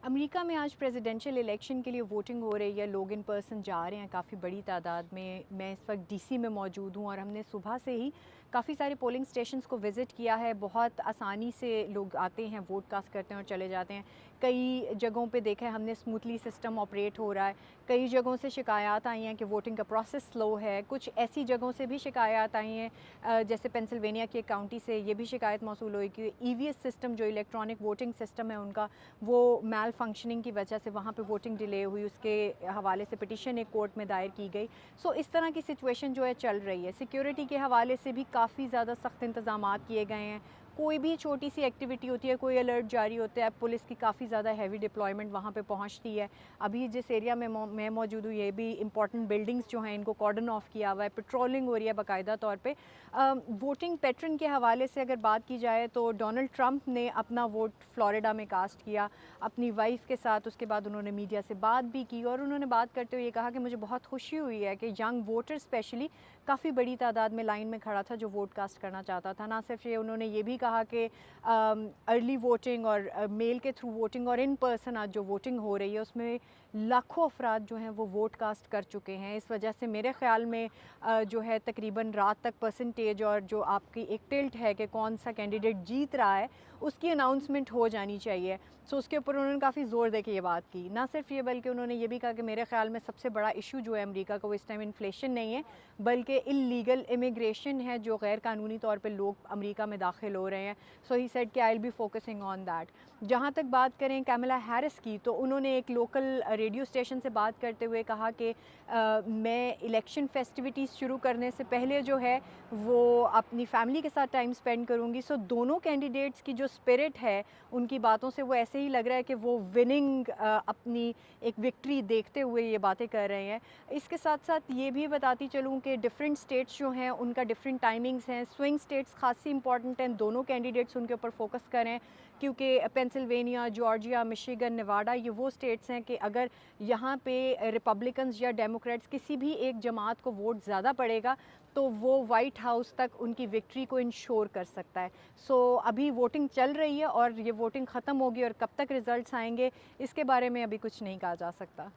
America में आज presidential election के लिए वोटिंग हो रही है। लोग इन पर्सन जा रहे हैं काफ़ी बड़ी तादाद में। मैं इस वक्त डीसी में मौजूद हूँ और हमने सुबह से ही काफ़ी सारे पोलिंग स्टेशंस को विज़िट किया है। बहुत आसानी से लोग आते हैं, वोट कास्ट करते हैं और चले जाते हैं। कई जगहों पे देखा है हमने, स्मूथली सिस्टम ऑपरेट हो रहा है। कई जगहों से शिकायत आई हैं कि वोटिंग का प्रोसेस स्लो है। कुछ ऐसी जगहों से भी शिकायत आई हैं, जैसे पेंसिल्वेनिया के काउंटी से ये भी शिकायत मौसूल हुई कि ईवीएस सिस्टम, जो इलेक्ट्रॉनिक वोटिंग सिस्टम है उनका, वो मैल फंक्शनिंग की वजह से वहाँ पे वोटिंग डिले हुई। उसके हवाले से पिटीशन एक कोर्ट में दायर की गई। सो इस तरह की सिचुएशन जो है चल रही है। सिक्योरिटी के हवाले से भी काफ़ी ज़्यादा सख्त इंतज़ामात किए गए हैं। कोई भी छोटी सी एक्टिविटी होती है, कोई अलर्ट जारी होता है, पुलिस की काफ़ी ज़्यादा हैवी डिप्लॉयमेंट वहाँ पे पहुँचती है। अभी जिस एरिया में मैं मौजूद हूँ, ये भी इंपॉर्टेंट बिल्डिंग्स जो हैं इनको कॉर्डन ऑफ किया हुआ है, पेट्रोलिंग हो रही है बाकायदा तौर पे। वोटिंग पैटर्न के हवाले से अगर बात की जाए तो डोनाल्ड ट्रंप ने अपना वोट फ्लोरिडा में कास्ट किया अपनी वाइफ के साथ। उसके बाद उन्होंने मीडिया से बात भी की और उन्होंने बात करते हुए ये कहा कि मुझे बहुत खुशी हुई है कि यंग वोटर स्पेशली काफ़ी बड़ी तादाद में लाइन में खड़ा था जो वोट कास्ट करना चाहता था। ना सिर्फ ये, उन्होंने ये भी कहा कि अर्ली वोटिंग और मेल के थ्रू वोटिंग और इन पर्सन आज जो वोटिंग हो रही है उसमें लाखों अफराद जो हैं वो वोट कास्ट कर चुके हैं। इस वजह से मेरे ख़्याल में जो है तकरीबन रात तक परसेंटेज और जो आपकी एक टिल्ट है कि कौन सा कैंडिडेट जीत रहा है उसकी अनाउंसमेंट हो जानी चाहिए। सो उसके ऊपर उन्होंने काफ़ी ज़ोर दे के ये बात की। ना सिर्फ ये, बल्कि उन्होंने ये भी कहा कि मेरे ख़्याल में सबसे बड़ा इशू जो है अमेरिका का, वो इस टाइम इन्फ्लेशन नहीं है बल्कि इलीगल इमिग्रेशन है, जो गैर कानूनी तौर पे लोग अमेरिका में दाखिल हो रहे हैं। सो ही सेड कि I will be focusing on that. जहाँ तक बात करें कैमला हैरिस की, तो उन्होंने एक लोकल रेडियो स्टेशन से बात करते हुए कहा कि मैं इलेक्शन फेस्टिविटीज़ शुरू करने से पहले जो है वो अपनी फैमिली के साथ टाइम स्पेंड करूँगी। सो दोनों कैंडिडेट्स की जो स्पिरिट है, उनकी बातों से वो ऐसे ही लग रहा है कि वो विनिंग अपनी एक विक्ट्री देखते हुए ये बातें कर रहे हैं। इसके साथ साथ ये भी बताती चलूँ कि डिफरेंट स्टेट्स जो हैं उनका डिफरेंट टाइमिंग्स हैं। स्विंग स्टेट्स खासी इंपॉर्टेंट हैं, दोनों कैंडिडेट्स उनके ऊपर फोकस करें, क्योंकि पेंसिल्वेनिया, जॉर्जिया, मिशिगन, नेवाडा, ये वो स्टेट्स हैं कि अगर यहाँ पे रिपब्लिकन्स या डेमोक्रेट्स किसी भी एक जमात को वोट ज़्यादा पड़ेगा तो वो वाइट हाउस तक उनकी विक्ट्री को इंश्योर कर सकता है। सो अभी वोटिंग चल रही है और ये वोटिंग ख़त्म होगी और कब तक रिज़ल्ट्स आएंगे इसके बारे में अभी कुछ नहीं कहा जा सकता।